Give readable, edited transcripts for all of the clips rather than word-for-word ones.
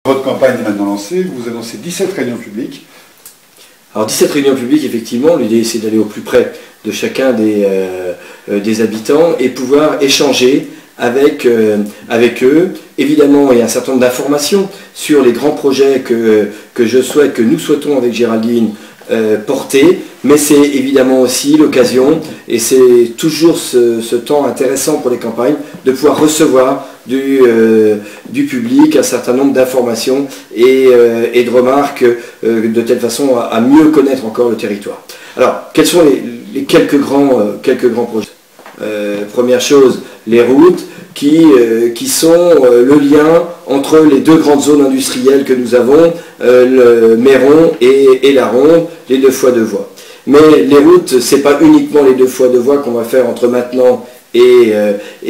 Votre campagne est maintenant lancée, vous annoncez 17 réunions publiques. Alors 17 réunions publiques, effectivement, l'idée c'est d'aller au plus près de chacun des habitants et pouvoir échanger avec eux. Évidemment, il y a un certain nombre d'informations sur les grands projets que nous souhaitons avec Géraldine porter, mais c'est évidemment aussi l'occasion, et c'est toujours ce temps intéressant pour les campagnes, de pouvoir recevoir du public un certain nombre d'informations et de remarques de telle façon à mieux connaître encore le territoire. Alors, quels sont les quelques grands projets? Première chose, les routes qui sont le lien entre les deux grandes zones industrielles que nous avons, le Méron et la Ronde, les 2 fois 2 voies. Mais les routes, ce n'est pas uniquement les 2 fois 2 voies qu'on va faire entre maintenant et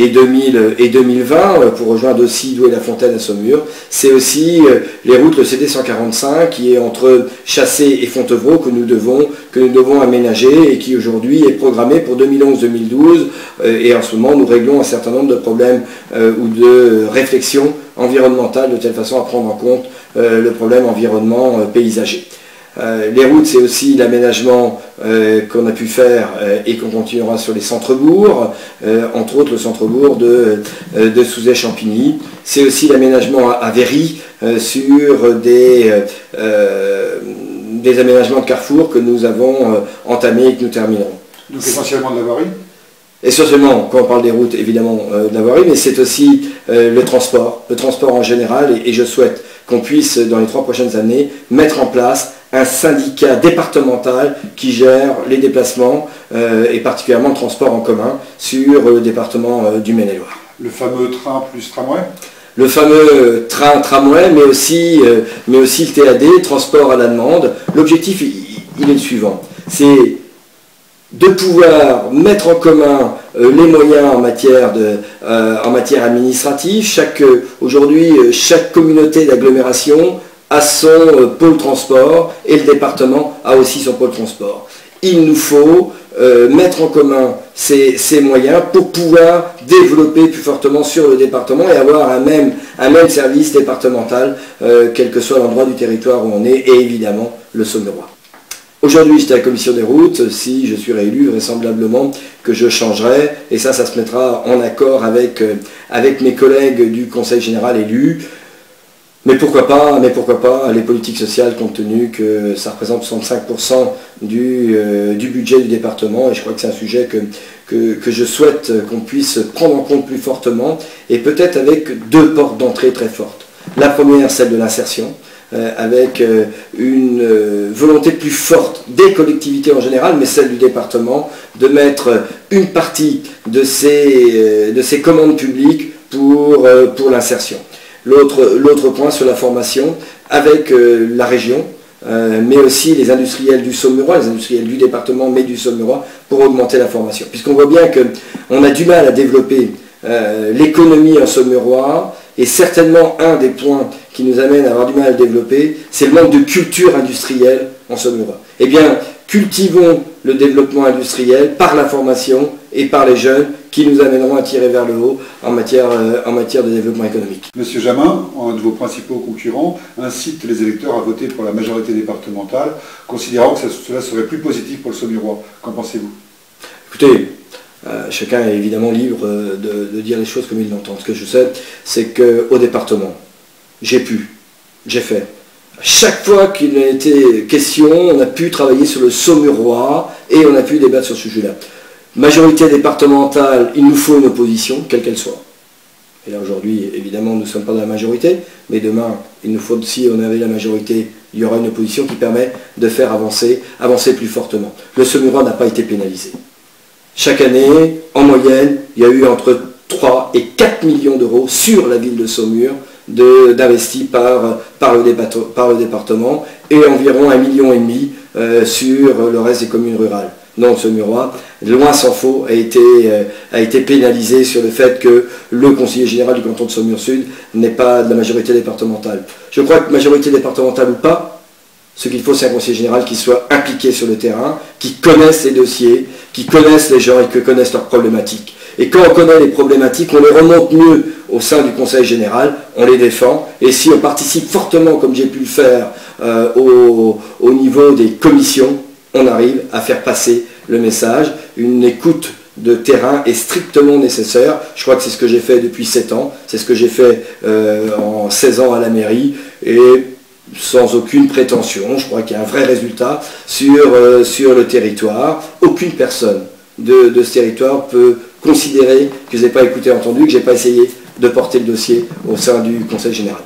2020, pour rejoindre aussi Douai-la-Fontaine à Saumur. C'est aussi les routes, le CD 145, qui est entre Chassé et Fontevraud, que nous devons aménager et qui aujourd'hui est programmé pour 2011-2012. Et en ce moment, nous réglons un certain nombre de problèmes ou de réflexions environnementales, de telle façon à prendre en compte le problème environnement paysager. Les routes, c'est aussi l'aménagement qu'on a pu faire et qu'on continuera sur les centres-bourgs, entre autres le centre-bourg de Souzay-Champigny. C'est aussi l'aménagement à Véry sur des aménagements de carrefour que nous avons entamés et que nous terminerons. Donc essentiellement de la voirie? Essentiellement, quand on parle des routes, évidemment de la voirie, mais c'est aussi le transport en général, et je souhaite qu'on puisse, dans les 3 prochaines années, mettre en place un syndicat départemental qui gère les déplacements et particulièrement le transport en commun sur le département du Maine-et-Loire. Le fameux train plus tramway? Le fameux train-tramway, mais aussi le TAD, transport à la demande. L'objectif, il est le suivant. C'est de pouvoir mettre en commun les moyens en matière administrative. Aujourd'hui, chaque communauté d'agglomération a son pôle transport et le département a aussi son pôle transport. Il nous faut mettre en commun ces moyens pour pouvoir développer plus fortement sur le département et avoir un même service départemental, quel que soit l'endroit du territoire où on est, et évidemment le Saumurois. Aujourd'hui, j'étais à la commission des routes. Si je suis réélu, vraisemblablement que je changerai, et ça se mettra en accord avec mes collègues du Conseil général élus. Mais pourquoi pas les politiques sociales, compte tenu que ça représente 65% du budget du département, et je crois que c'est un sujet que je souhaite qu'on puisse prendre en compte plus fortement, et peut-être avec 2 portes d'entrée très fortes. La première, celle de l'insertion, avec une volonté plus forte des collectivités en général, mais celle du département, de mettre une partie de ces commandes publiques pour l'insertion. L'autre point sur la formation, avec la région, mais aussi les industriels du Saumurois, les industriels du département, mais du Saumurois, pour augmenter la formation. Puisqu'on voit bien qu'on a du mal à développer l'économie en Saumurois, et certainement un des points qui nous amène à avoir du mal à le développer, c'est le manque de culture industrielle en Saumurois. Eh bien, cultivons le développement industriel par la formation et par les jeunes qui nous amèneront à tirer vers le haut en matière de développement économique. Monsieur Jamin, un de vos principaux concurrents, incite les électeurs à voter pour la majorité départementale, considérant que cela serait plus positif pour le Saumurois. Qu'en pensez-vous? Écoutez, chacun est évidemment libre de dire les choses comme il l'entend. Ce que je sais, c'est qu'au département, j'ai fait. Chaque fois qu'il a été question, on a pu travailler sur le Saumurois et on a pu débattre sur ce sujet-là. Majorité départementale, il nous faut une opposition, quelle qu'elle soit. Et là aujourd'hui, évidemment, nous ne sommes pas dans la majorité, mais demain, il nous faut, si on avait la majorité, il y aura une opposition qui permet de faire avancer plus fortement. Le Saumurois n'a pas été pénalisé. Chaque année, en moyenne, il y a eu entre 3 et 4 millions d'euros sur la ville de Saumur d'investis par le département et environ 1,5 million sur le reste des communes rurales. Non, le Saumurois, loin s'en faut, a été pénalisé sur le fait que le conseiller général du canton de Saumur-Sud n'est pas de la majorité départementale. Je crois que majorité départementale ou pas, ce qu'il faut, c'est un conseiller général qui soit impliqué sur le terrain, qui connaisse les dossiers, qui connaisse les gens et qui connaisse leurs problématiques. Et quand on connaît les problématiques, on les remonte mieux au sein du Conseil général, on les défend. Et si on participe fortement, comme j'ai pu le faire, au niveau des commissions, on arrive à faire passer le message. Une écoute de terrain est strictement nécessaire. Je crois que c'est ce que j'ai fait depuis 7 ans. C'est ce que j'ai fait en 16 ans à la mairie. Et sans aucune prétention, je crois qu'il y a un vrai résultat sur le territoire. Aucune personne de ce territoire peut considérer que je n'ai pas écouté et entendu, que je n'ai pas essayé de porter le dossier au sein du Conseil général.